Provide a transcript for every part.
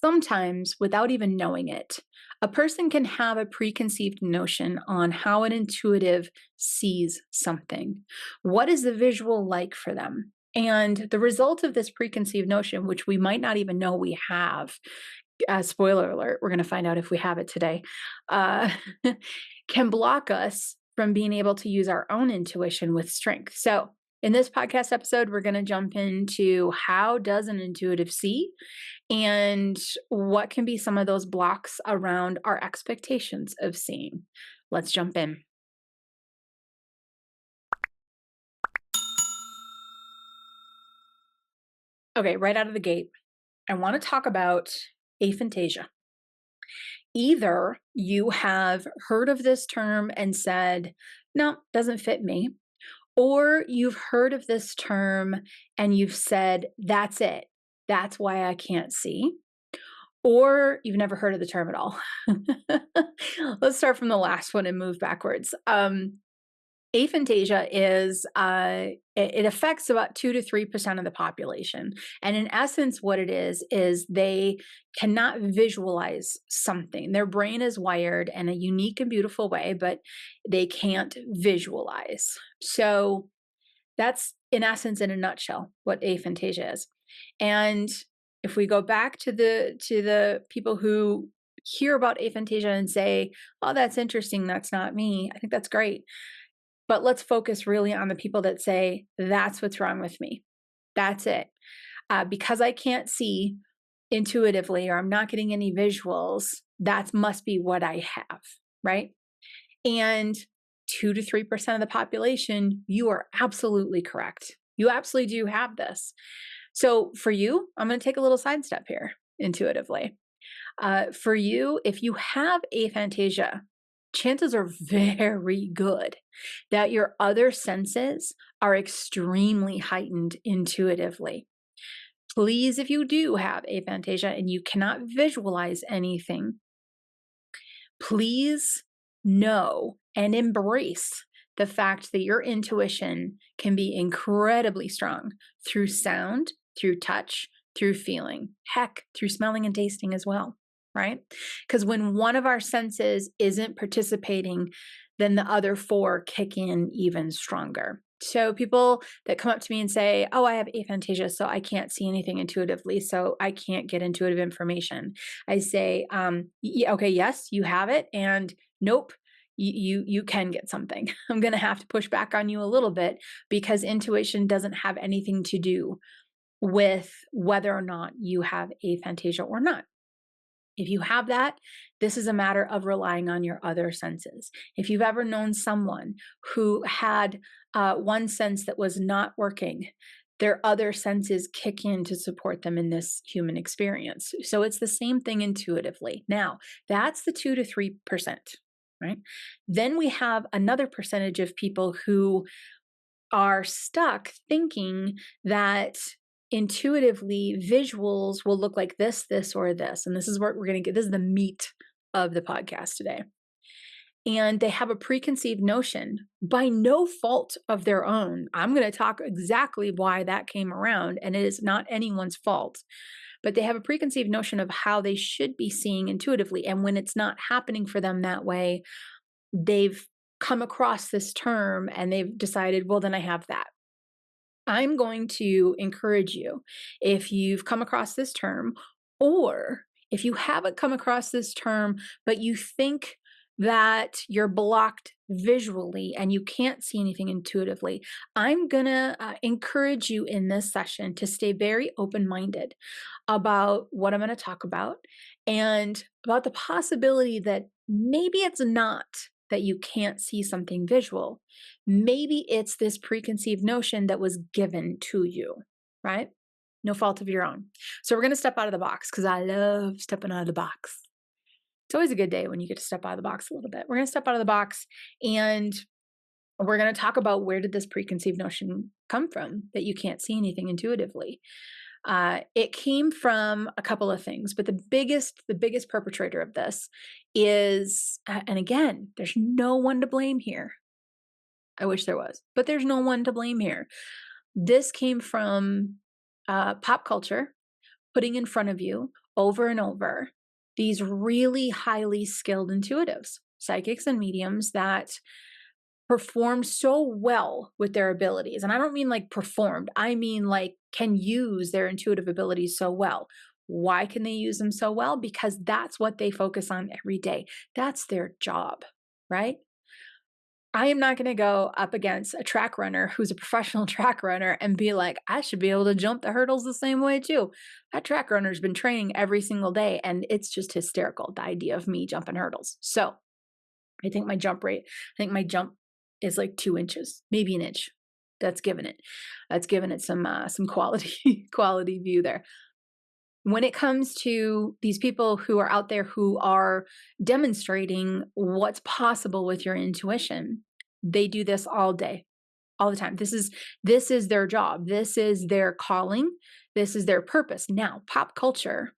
Sometimes, without even knowing it, a person can have a preconceived notion on how an intuitive sees something. What is the visual like for them? And the result of this preconceived notion, which we might not even know we have, spoiler alert, we're going to find out if we have it today, uh, can block us from being able to use our own intuition with strength. So, in this podcast episode, we're going to jump into how does an intuitive see and what can be some of those blocks around our expectations of seeing. Let's jump in. Okay, right out of the gate, I want to talk about aphantasia. Either you have heard of this term and said, no, doesn't fit me, or you've heard of this term and you've said, that's it. That's why I can't see. Or you've never heard of the term at all. Let's start from the last one and move backwards. Aphantasia is it affects about 2 to 3% of the population, and in essence, what it is they cannot visualize something. Their brain is wired in a unique and beautiful way, but they can't visualize. So that's in essence, in a nutshell, what aphantasia is. And if we go back to the people who hear about aphantasia and say, "Oh, that's interesting. That's not me," I think that's great. But let's focus really on the people that say, that's what's wrong with me. That's it. Because I can't see intuitively or I'm not getting any visuals, that must be what I have, right? And 2 to 3% of the population, you are absolutely correct. You absolutely do have this. So for you, I'm going to take a little sidestep here intuitively. For you, if you have aphantasia, chances are very good that your other senses are extremely heightened intuitively. Please, if you do have aphantasia and you cannot visualize anything, please know and embrace the fact that your intuition can be incredibly strong through sound, through touch, through feeling, heck, through smelling and tasting as well, right? Because when one of our senses isn't participating, then the other four kick in even stronger. So people that come up to me and say, oh, I have aphantasia, so I can't see anything intuitively, so I can't get intuitive information. I say, okay, yes, you have it, and nope, you can get something. I'm going to have to push back on you a little bit because intuition doesn't have anything to do with whether or not you have aphantasia or not. If you have that, this is a matter of relying on your other senses. If you've ever known someone who had one sense that was not working, their other senses kick in to support them in this human experience. So it's the same thing intuitively. Now, that's the 2 to 3%, right? Then we have another percentage of people who are stuck thinking that intuitively visuals will look like this, or this. And this is what we're going to get. This is the meat of the podcast today. And they have a preconceived notion by no fault of their own. I'm going to talk exactly why that came around, and it is not anyone's fault. But they have a preconceived notion of how they should be seeing intuitively. And when it's not happening for them that way, they've come across this term and they've decided, well, then I have that. I'm going to encourage you, if you've come across this term, or if you haven't come across this term, but you think that you're blocked visually and you can't see anything intuitively, I'm going to encourage you in this session to stay very open-minded about what I'm going to talk about and about the possibility that maybe it's not that you can't see something visual. Maybe it's this preconceived notion that was given to you, right? No fault of your own. So we're going to step out of the box because I love stepping out of the box. It's always a good day when you get to step out of the box a little bit. We're going to step out of the box and we're going to talk about where did this preconceived notion come from that you can't see anything intuitively. It came from a couple of things, but the biggest perpetrator of this is, and again, there's no one to blame here. I wish there was, but there's no one to blame here. This came from pop culture putting in front of you over and over these really highly skilled intuitives, psychics and mediums that perform so well with their abilities. And I don't mean like performed, I mean like can use their intuitive abilities so well. Why can they use them so well? Because that's what they focus on every day. That's their job, right? I am not going to go up against a track runner who's a professional track runner and be like, I should be able to jump the hurdles the same way too. That track runner's been training every single day, and it's just hysterical, the idea of me jumping hurdles. So I think my jump is like 2 inches, maybe an inch. That's giving it some quality view there. When it comes to these people who are out there who are demonstrating what's possible with your intuition, they do this all day, all the time. This is their job. This is their calling. This is their purpose. Now, pop culture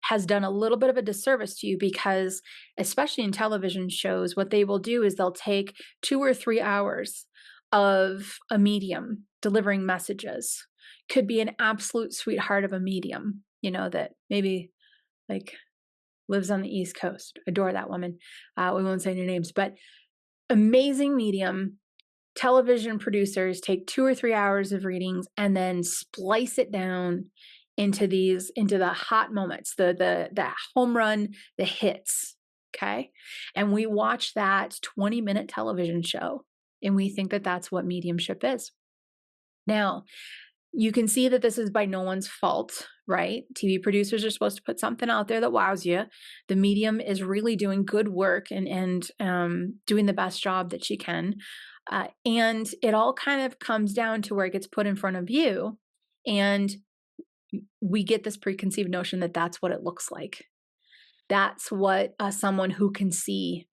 has done a little bit of a disservice to you because, especially in television shows, what they will do is they'll take 2 or 3 hours of a medium delivering messages. Could be an absolute sweetheart of a medium, that maybe like lives on the East Coast. Adore that woman. We won't say any names, but amazing medium. Television producers take 2 or 3 hours of readings and then splice it down into the hot moments, the home run, the hits. Okay. And we watch that 20-minute television show and we think that that's what mediumship is. Now, you can see that this is by no one's fault, right? TV producers are supposed to put something out there that wows you. The medium is really doing good work and doing the best job that she can. And it all kind of comes down to where it gets put in front of you. And we get this preconceived notion that that's what it looks like. That's what someone who can see,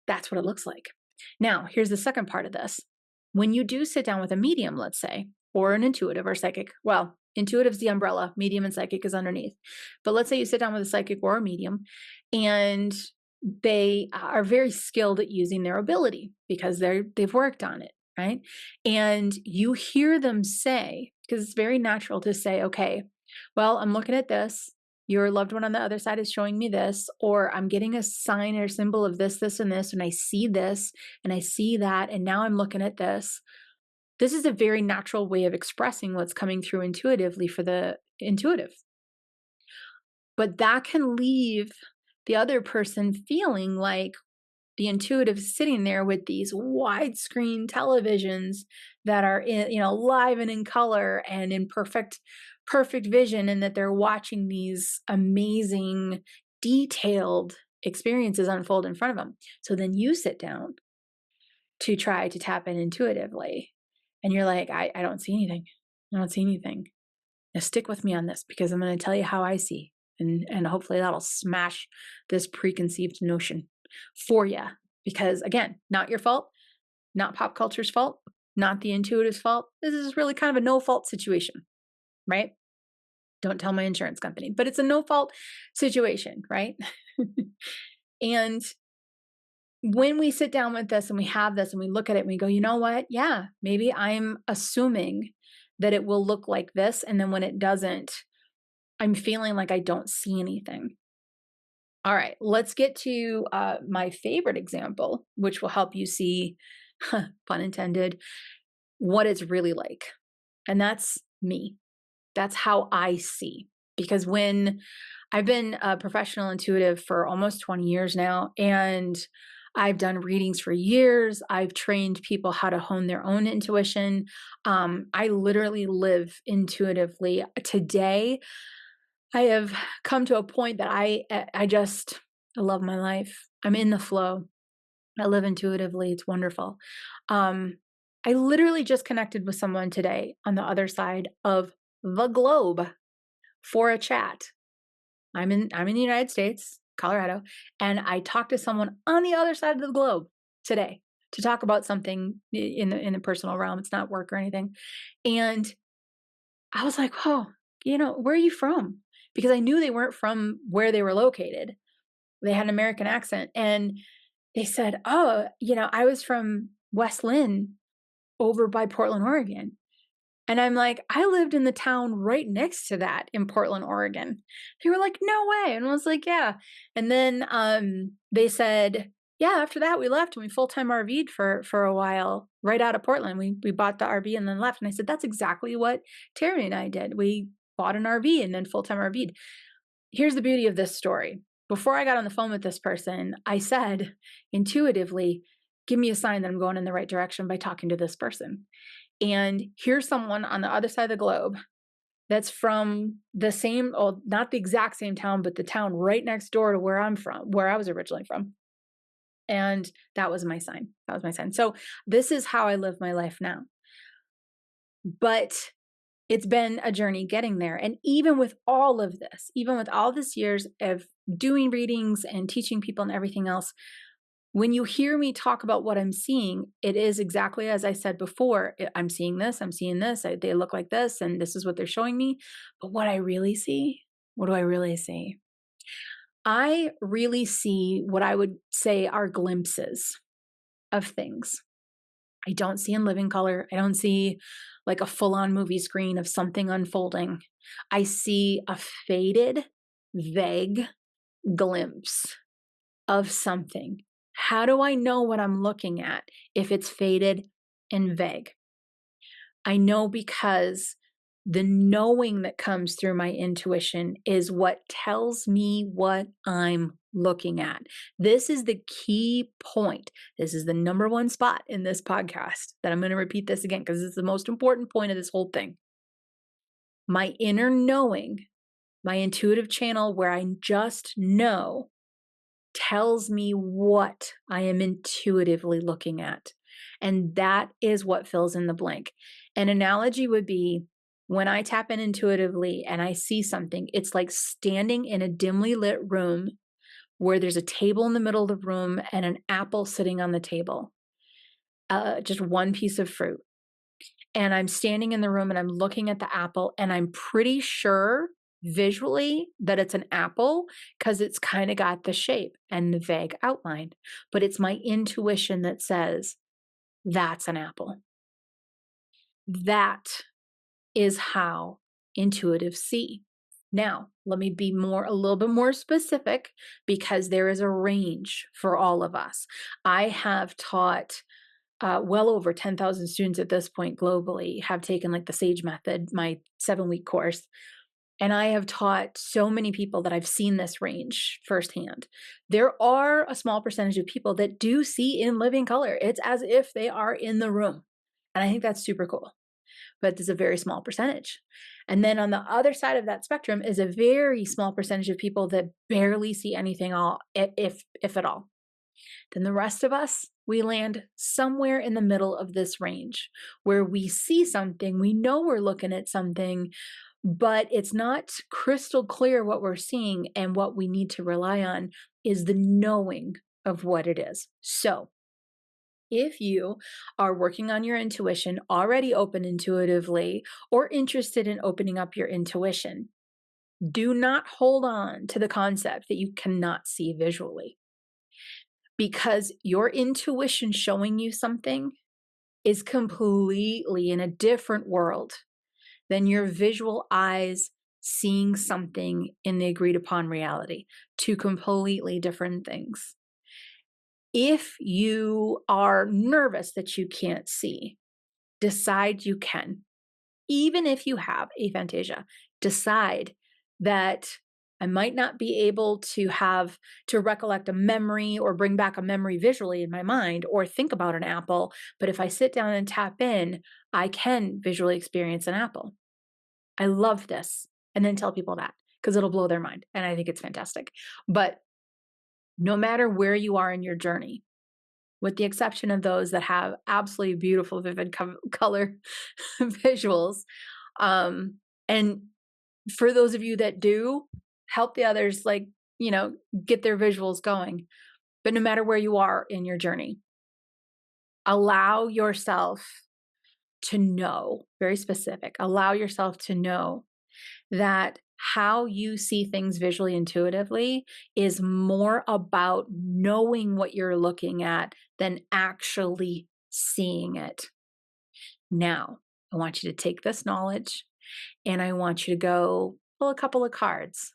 that's what it looks like. Now, here's the second part of this. When you do sit down with a medium, let's say, or an intuitive or psychic, well, intuitive's the umbrella, medium and psychic is underneath. But let's say you sit down with a psychic or a medium and they are very skilled at using their ability because they've worked on it, right? And you hear them say, because it's very natural to say, okay, well, I'm looking at this. Your loved one on the other side is showing me this, or I'm getting a sign or symbol of this, this, and this, and I see this, and I see that, and now I'm looking at this. This is a very natural way of expressing what's coming through intuitively for the intuitive. But that can leave the other person feeling like the intuitive is sitting there with these widescreen televisions that are live and in color and in perfect vision, and that they're watching these amazing, detailed experiences unfold in front of them. So then you sit down to try to tap in intuitively, and you're like, I don't see anything. I don't see anything. Now stick with me on this because I'm going to tell you how I see, and hopefully that'll smash this preconceived notion for you. Because again, not your fault, not pop culture's fault, not the intuitive's fault. This is really kind of a no-fault situation, right? Don't tell my insurance company, but it's a no-fault situation, right? And when we sit down with this and we have this and we look at it and we go, you know what? Yeah, maybe I'm assuming that it will look like this. And then when it doesn't, I'm feeling like I don't see anything. All right, let's get to my favorite example, which will help you see, pun intended, what it's really like. And that's me. That's how I see. Because when I've been a professional intuitive for almost 20 years now, and I've done readings for years. I've trained people how to hone their own intuition. I literally live intuitively. Today, I have come to a point that I love my life. I'm in the flow. I live intuitively. It's wonderful. I literally just connected with someone today on the other side of the globe for a chat. I'm in the United States, Colorado, and I talked to someone on the other side of the globe today to talk about something in the personal realm. It's not work or anything. And I was like, "Oh, where are you from?" Because I knew they weren't from where they were located. They had an American accent, and they said, "Oh, I was from West Lynn over by Portland, Oregon." And I'm like, I lived in the town right next to that in Portland, Oregon. They were like, no way. And I was like, yeah. And then they said, yeah, after that we left and we full-time RV'd for a while right out of Portland. We bought the RV and then left. And I said, that's exactly what Terry and I did. We bought an RV and then full-time RV'd. Here's the beauty of this story. Before I got on the phone with this person, I said intuitively, give me a sign that I'm going in the right direction by talking to this person. And here's someone on the other side of the globe that's from the same, oh, not the exact same town, but the town right next door to where I'm from, where I was originally from. And that was my sign. That was my sign. So this is how I live my life now. But it's been a journey getting there. And even with all of this, even with all this years of doing readings and teaching people and everything else, when you hear me talk about what I'm seeing, it is exactly as I said before. I'm seeing this, they look like this, and this is what they're showing me. But what I really see, what do I really see? I really see what I would say are glimpses of things. I don't see in living color. I don't see like a full on movie screen of something unfolding. I see a faded, vague glimpse of something. How do I know what I'm looking at if it's faded and vague? I know because the knowing that comes through my intuition is what tells me what I'm looking at. This is the key point. This is the number one spot in this podcast that I'm going to repeat this again because it's the most important point of this whole thing. My inner knowing, my intuitive channel where I just know tells me what I am intuitively looking at. And that is what fills in the blank. An analogy would be when I tap in intuitively and I see something, it's like standing in a dimly lit room where there's a table in the middle of the room and an apple sitting on the table, just one piece of fruit. And I'm standing in the room and I'm looking at the apple and I'm pretty sure visually that it's an apple because it's kind of got the shape and the vague outline, but it's my intuition that says that's an apple. That is how intuitives see. Now, let me be a little bit more specific because there is a range for all of us. I have taught well over 10,000 students at this point globally have taken like the SAGE method, my 7-week course. And I have taught so many people that I've seen this range firsthand. There are a small percentage of people that do see in living color. It's as if they are in the room. And I think that's super cool. But there's a very small percentage. And then on the other side of that spectrum is a very small percentage of people that barely see anything all, if at all. Then the rest of us, we land somewhere in the middle of this range where we see something, we know we're looking at something, but it's not crystal clear what we're seeing, and what we need to rely on is the knowing of what it is. So if you are working on your intuition, already open intuitively, or interested in opening up your intuition, do not hold on to the concept that you cannot see visually, because your intuition showing you something is completely in a different world than your visual eyes seeing something in the agreed upon reality. Two completely different things. If you are nervous that you can't see, decide you can. Even if you have aphantasia, decide that I might not be able to recollect a memory or bring back a memory visually in my mind or think about an apple, but if I sit down and tap in, I can visually experience an apple. I love this. And then tell people that because it'll blow their mind. And I think it's fantastic. But no matter where you are in your journey, with the exception of those that have absolutely beautiful, vivid color visuals, and for those of you that do, help the others, get their visuals going. But no matter where you are in your journey, allow yourself to know, very specific, allow yourself to know that how you see things visually intuitively is more about knowing what you're looking at than actually seeing it. Now, I want you to take this knowledge and I want you to go pull a couple of cards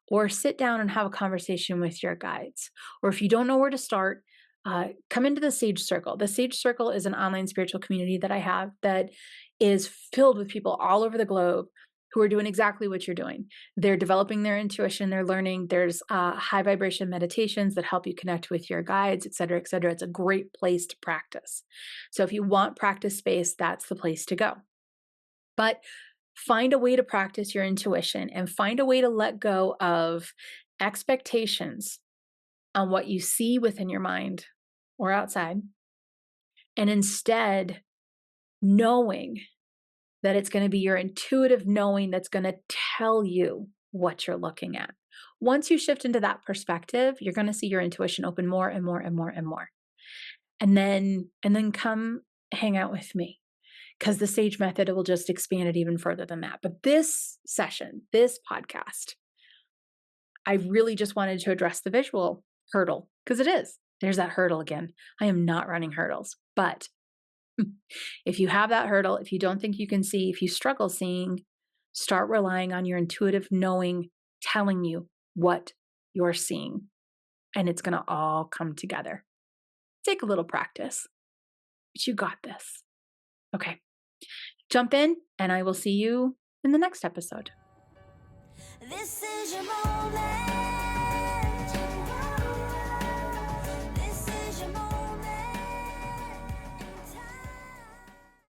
or sit down and have a conversation with your guides. Or if you don't know where to start, come into the Sage Circle. The Sage Circle is an online spiritual community that I have that is filled with people all over the globe who are doing exactly what you're doing. They're developing their intuition, they're learning. There's high vibration meditations that help you connect with your guides, et cetera, et cetera. It's a great place to practice. So if you want practice space, that's the place to go. But find a way to practice your intuition and find a way to let go of expectations on what you see within your mind or outside, and instead knowing that it's going to be your intuitive knowing that's going to tell you what you're looking at. Once you shift into that perspective, you're going to see your intuition open more and more and more and more. And then come hang out with me, because the Sage method will just expand it even further than that. But this session, this podcast, I really just wanted to address the visual hurdle, because it is. There's that hurdle again. I am not running hurdles. But if you have that hurdle, if you don't think you can see, if you struggle seeing, start relying on your intuitive knowing, telling you what you're seeing. And it's going to all come together. Take a little practice, but you got this. Okay. Jump in, and I will see you in the next episode. This is your moment.